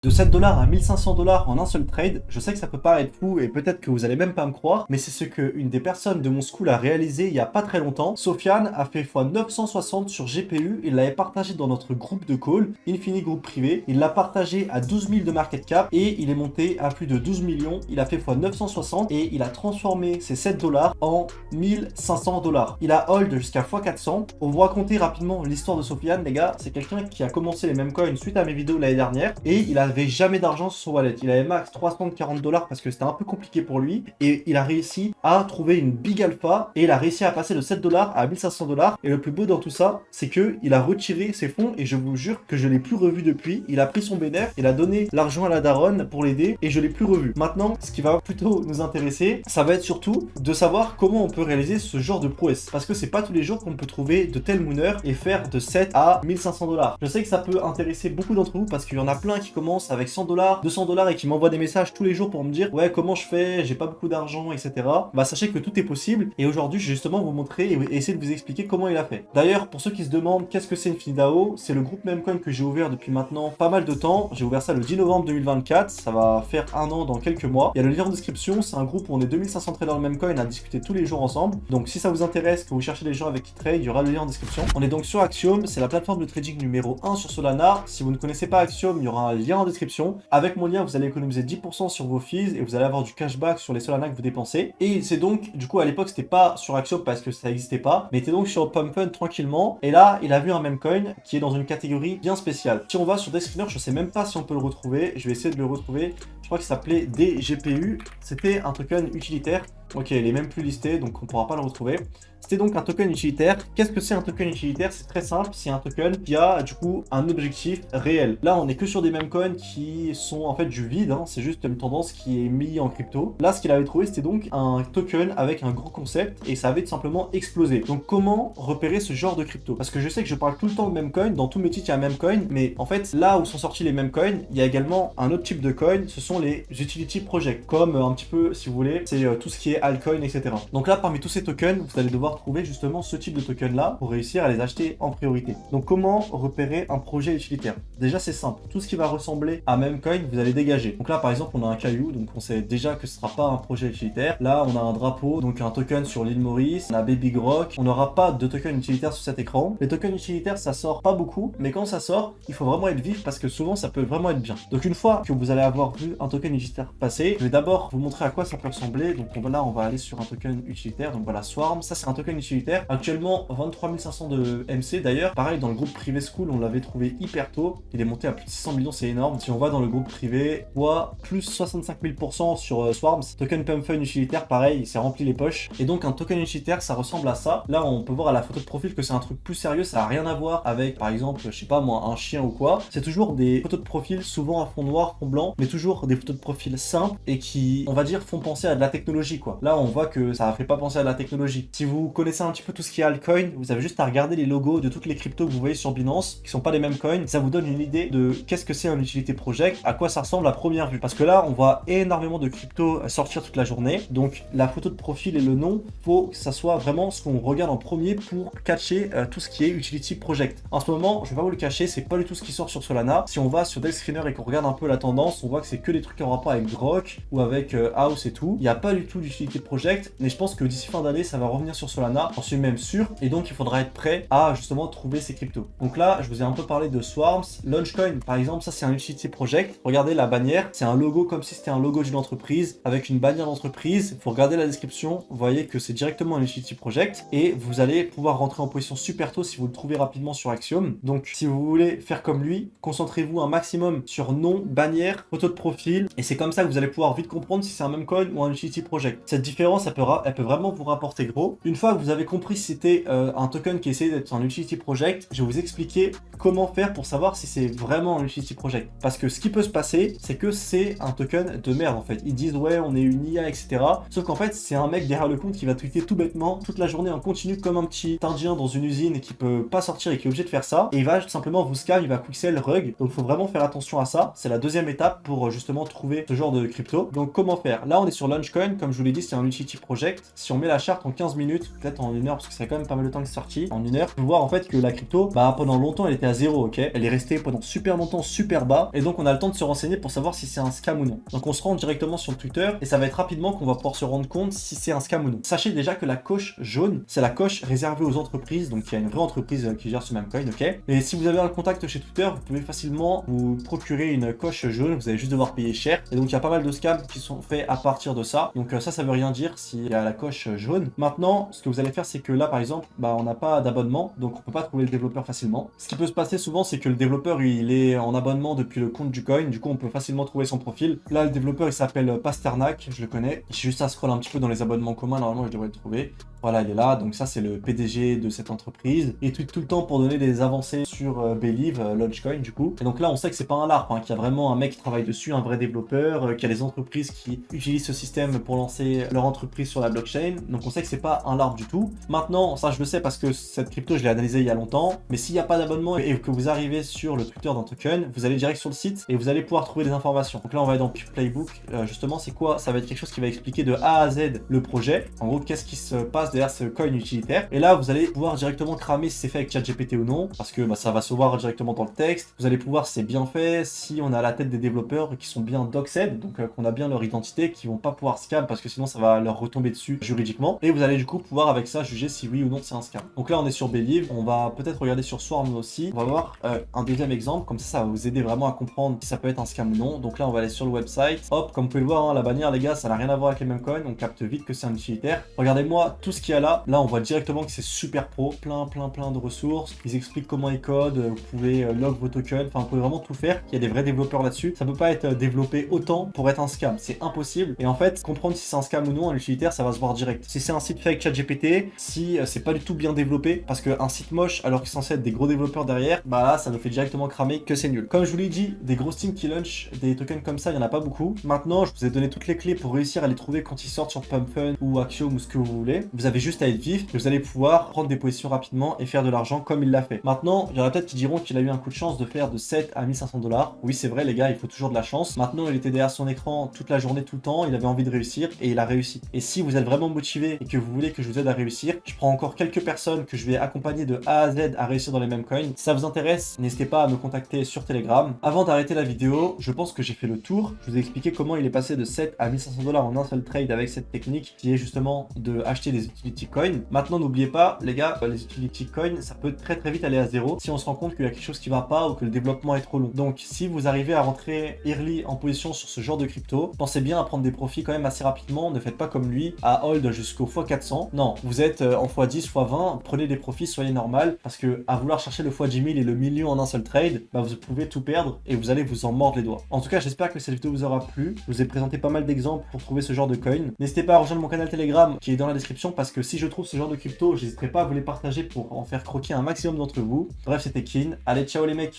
De 7 dollars à 1500 dollars en un seul trade, je sais que ça peut paraître fou et peut-être que vous allez même pas me croire, mais c'est ce que une des personnes de mon school a réalisé il y a pas très longtemps. Sofiane a fait x960 sur GPU, il l'avait partagé dans notre groupe de call, Infini groupe privé, il l'a partagé à 12 000 de market cap et il est monté à plus de 12 millions, il a fait x960 et il a transformé ses 7 dollars en 1500 dollars. Il a hold jusqu'à x400. On va vous raconter rapidement l'histoire de Sofiane, les gars, c'est quelqu'un qui a commencé les mêmes coins suite à mes vidéos l'année dernière et il avait jamais d'argent sur son wallet. Il avait max 340 dollars parce que c'était un peu compliqué pour lui et il a réussi à trouver une big alpha et il a réussi à passer de 7 dollars à 1500 dollars. Et le plus beau dans tout ça, c'est que il a retiré ses fonds et je vous jure que je l'ai plus revu depuis. Il a pris son bénéfice, il a donné l'argent à la daronne pour l'aider et je l'ai plus revu. Maintenant, ce qui va plutôt nous intéresser, ça va être surtout de savoir comment on peut réaliser ce genre de prouesse. Parce que c'est pas tous les jours qu'on peut trouver de tels mooners et faire de 7 à 1500 dollars. Je sais que ça peut intéresser beaucoup d'entre vous parce qu'il y en a plein qui commencent avec 100 dollars, 200 dollars et qui m'envoient des messages tous les jours pour me dire ouais comment je fais, j'ai pas beaucoup d'argent, etc. Bah sachez que tout est possible et aujourd'hui je vais justement vous montrer et essayer de vous expliquer comment il a fait. D'ailleurs pour ceux qui se demandent qu'est-ce que c'est InfiniDAO, c'est le groupe Memecoin que j'ai ouvert depuis maintenant pas mal de temps. J'ai ouvert ça le 10 novembre 2024, ça va faire un an dans quelques mois. Il y a le lien en description, c'est un groupe où on est 2500 traders de Memecoin à discuter tous les jours ensemble. Donc si ça vous intéresse, que vous cherchez des gens avec qui trade, il y aura le lien en description. On est donc sur Axiom, c'est la plateforme de trading numéro 1 sur Solana. Si vous ne connaissez pas Axiom, il y aura un lien en description. Avec mon lien, vous allez économiser 10% sur vos fees et vous allez avoir du cashback sur les Solana que vous dépensez. Et c'est donc, du coup, à l'époque, c'était pas sur Axiom parce que ça n'existait pas, mais était donc sur PumpFun tranquillement. Et là, il a vu un memecoin qui est dans une catégorie bien spéciale. Si on va sur Deskscreener, je sais même pas si on peut le retrouver. Je vais essayer de le retrouver. Je crois que ça s'appelait DGPU. C'était un token utilitaire. Ok, il est même plus listé, donc on pourra pas le retrouver. C'était donc un token utilitaire. Qu'est-ce que c'est un token utilitaire? C'est très simple, c'est un token qui a du coup un objectif réel. Là, on est que sur des memecoins qui sont en fait du vide, hein. C'est juste une tendance qui est mise en crypto. Là, ce qu'il avait trouvé, c'était donc un token avec un gros concept et ça avait tout simplement explosé. Donc, comment repérer ce genre de crypto? Parce que je sais que je parle tout le temps de memecoin, dans tous mes titres, il y a un memecoin, mais en fait, là où sont sortis les memecoins, il y a également un autre type de coin, ce sont les utility projects, comme un petit peu, si vous voulez, c'est tout ce qui est altcoin, etc. Donc là, parmi tous ces tokens, vous allez devoir trouver justement ce type de token là pour réussir à les acheter en priorité. Donc comment repérer un projet utilitaire? Déjà c'est simple, tout ce qui va ressembler à memecoin, vous allez dégager. Donc là par exemple on a un caillou, donc on sait déjà que ce sera pas un projet utilitaire. Là on a un drapeau, donc un token sur l'île Maurice, on a Baby Grok, on n'aura pas de token utilitaire sur cet écran. Les tokens utilitaires ça sort pas beaucoup, mais quand ça sort, il faut vraiment être vif parce que souvent ça peut vraiment être bien. Donc une fois que vous allez avoir vu un token utilitaire passer, je vais d'abord vous montrer à quoi ça peut ressembler. Donc là on va aller sur un token utilitaire, donc voilà Swarm, ça c'est un token utilitaire, actuellement 23 500 de MC. D'ailleurs pareil dans le groupe privé school on l'avait trouvé hyper tôt, il est monté à plus de 600 millions, c'est énorme. Si on va dans le groupe privé, voit plus 65 000% sur Swarms. Token PumpFun utilitaire pareil, il s'est rempli les poches. Et donc un token utilitaire ça ressemble à ça. Là on peut voir à la photo de profil que c'est un truc plus sérieux, ça a rien à voir avec par exemple je sais pas moi un chien ou quoi. C'est toujours des photos de profil souvent à fond noir, fond blanc, mais toujours des photos de profil simples et qui on va dire font penser à de la technologie quoi. Là on voit que ça fait pas penser à de la technologie. Si vous connaissez un petit peu tout ce qui est altcoin, vous avez juste à regarder les logos de toutes les cryptos que vous voyez sur Binance, qui sont pas les mêmes coins, ça vous donne une idée de qu'est-ce que c'est un utility project, à quoi ça ressemble à première vue. Parce que là, on voit énormément de cryptos sortir toute la journée, donc la photo de profil et le nom, faut que ça soit vraiment ce qu'on regarde en premier pour catcher tout ce qui est utility project. En ce moment, je vais pas vous le cacher, c'est pas du tout ce qui sort sur Solana. Si on va sur Deskscreener et qu'on regarde un peu la tendance, on voit que c'est que des trucs en rapport avec Grok ou avec House et tout. Il n'y a pas du tout d'utility project, mais je pense que d'ici fin d'année, ça va revenir sur Solana, j'en suis même sûr, et donc il faudra être prêt à justement trouver ces cryptos. Donc là, je vous ai un peu parlé de Swarms, Launchcoin par exemple, ça c'est un utility project. Regardez la bannière, c'est un logo comme si c'était un logo d'une entreprise avec une bannière d'entreprise. Il faut regarder la description, vous voyez que c'est directement un utility project et vous allez pouvoir rentrer en position super tôt si vous le trouvez rapidement sur Axiom. Donc si vous voulez faire comme lui, concentrez-vous un maximum sur nom, bannière, photo de profil et c'est comme ça que vous allez pouvoir vite comprendre si c'est un memecoin ou un utility project. Cette différence, elle peut vraiment vous rapporter gros. Une fois que vous avez compris si c'était un token qui essayait d'être un utility project, je vais vous expliquer comment faire pour savoir si c'est vraiment un utility project. Parce que ce qui peut se passer, c'est que c'est un token de merde en fait. Ils disent ouais on est une IA etc. Sauf qu'en fait c'est un mec derrière le compte qui va tweeter tout bêtement toute la journée en continu comme un petit indien dans une usine et qui peut pas sortir et qui est obligé de faire ça. Et il va tout simplement vous scam, il va quicksell, rug. Donc il faut vraiment faire attention à ça. C'est la deuxième étape pour justement trouver ce genre de crypto. Donc comment faire? Là on est sur Launchcoin, comme je vous l'ai dit il y a un utility project. Si on met la charte en 15 minutes, peut-être en 1 heure, parce que ça fait quand même pas mal de temps que c'est sorti, en 1 heure, on peut voir en fait que la crypto, bah pendant longtemps elle était à 0, ok. Elle est restée pendant super longtemps super bas, et donc on a le temps de se renseigner pour savoir si c'est un scam ou non. Donc on se rend directement sur Twitter, et ça va être rapidement qu'on va pouvoir se rendre compte si c'est un scam ou non. Sachez déjà que la coche jaune, c'est la coche réservée aux entreprises, donc il y a une vraie entreprise qui gère ce même coin, ok. Et si vous avez un contact chez Twitter, vous pouvez facilement vous procurer une coche jaune, vous allez juste devoir payer cher. Et donc il y a pas mal de scams qui sont faits à partir de ça. Donc ça veut rien dire s'il y a la coche jaune. Maintenant, ce que vous allez faire, c'est que là, par exemple, bah, on n'a pas d'abonnement, donc on peut pas trouver le développeur facilement. Ce qui peut se passer souvent, c'est que le développeur, il est en abonnement depuis le compte du coin, du coup, on peut facilement trouver son profil. Là, le développeur, il s'appelle Pasternak, je le connais. J'ai juste à scroller un petit peu dans les abonnements communs, normalement, je devrais le trouver. Voilà, il est là, donc ça c'est le PDG de cette entreprise. Il tweet tout le temps pour donner des avancées sur Believe, Launchcoin du coup. Et donc là on sait que c'est pas un LARP, hein, qu'il y a vraiment un mec qui travaille dessus, un vrai développeur, qu'il y a des entreprises qui utilisent ce système pour lancer leur entreprise sur la blockchain. Donc on sait que c'est pas un LARP du tout. Maintenant, ça je le sais parce que cette crypto je l'ai analysée il y a longtemps, mais s'il n'y a pas d'abonnement et que vous arrivez sur le Twitter d'un token, vous allez direct sur le site et vous allez pouvoir trouver des informations. Donc là on va aller dans Playbook, justement c'est quoi? Ça va être quelque chose qui va expliquer de A à Z le projet. En gros, qu'est-ce qui se passe derrière ce coin utilitaire. Et là, vous allez pouvoir directement cramer si c'est fait avec ChatGPT ou non, parce que bah, ça va se voir directement dans le texte. Vous allez pouvoir si c'est bien fait, si on a la tête des développeurs qui sont bien doxed, donc qu'on a bien leur identité, qui vont pas pouvoir scam, parce que sinon ça va leur retomber dessus juridiquement. Et vous allez du coup pouvoir avec ça juger si oui ou non c'est un scam. Donc là, on est sur Believe. On va peut-être regarder sur Swarm aussi. On va voir un deuxième exemple, comme ça va vous aider vraiment à comprendre si ça peut être un scam ou non. Donc là, on va aller sur le website. Hop, comme vous pouvez le voir, hein, la bannière, les gars, ça n'a rien à voir avec les mêmes coins. On capte vite que c'est un utilitaire. Regardez-moi tout ce qu'il y a là. Là, on voit directement que c'est super pro, plein de ressources. Ils expliquent comment ils codent, vous pouvez log vos tokens, enfin, vous pouvez vraiment tout faire. Il y a des vrais développeurs là-dessus. Ça peut pas être développé autant pour être un scam, c'est impossible. Et en fait, comprendre si c'est un scam ou non, un utilitaire, ça va se voir direct. Si c'est un site fait avec ChatGPT, si c'est pas du tout bien développé, parce qu'un site moche, alors qu'il est censé être des gros développeurs derrière, bah là, ça nous fait directement cramer que c'est nul. Comme je vous l'ai dit, des grosses teams qui launch des tokens comme ça, il y en a pas beaucoup. Maintenant, je vous ai donné toutes les clés pour réussir à les trouver quand ils sortent sur PumpFun ou Axiom ou ce que vous voulez. Vous avez juste à être vif et vous allez pouvoir prendre des positions rapidement et faire de l'argent comme il l'a fait. Maintenant, il y en a peut-être qui diront qu'il a eu un coup de chance de faire de 7 à 1500 $. Oui, c'est vrai les gars, il faut toujours de la chance. Maintenant, il était derrière son écran toute la journée, tout le temps, il avait envie de réussir et il a réussi. Et si vous êtes vraiment motivé et que vous voulez que je vous aide à réussir, je prends encore quelques personnes que je vais accompagner de A à Z à réussir dans les mêmes coins. Si ça vous intéresse, n'hésitez pas à me contacter sur Telegram. Avant d'arrêter la vidéo, je pense que j'ai fait le tour. Je vous ai expliqué comment il est passé de 7 à 1500 $ en un seul trade avec cette technique qui est justement de acheter des utility coins. Maintenant, n'oubliez pas, les gars, les utility coins, ça peut très vite aller à zéro si on se rend compte qu'il y a quelque chose qui va pas ou que le développement est trop long. Donc, si vous arrivez à rentrer early en position sur ce genre de crypto, pensez bien à prendre des profits quand même assez rapidement. Ne faites pas comme lui, à hold jusqu'au x400. Non, vous êtes en x10, x20, prenez des profits, soyez normal, parce que à vouloir chercher le x10 000 et le million en un seul trade, bah vous pouvez tout perdre et vous allez vous en mordre les doigts. En tout cas, j'espère que cette vidéo vous aura plu. Je vous ai présenté pas mal d'exemples pour trouver ce genre de coin. N'hésitez pas à rejoindre mon canal Telegram qui est dans la description, parce que si je trouve ce genre de crypto, j'hésiterai pas à vous les partager pour en faire croquer un maximum d'entre vous. Bref, c'était Kin. Allez, ciao les mecs!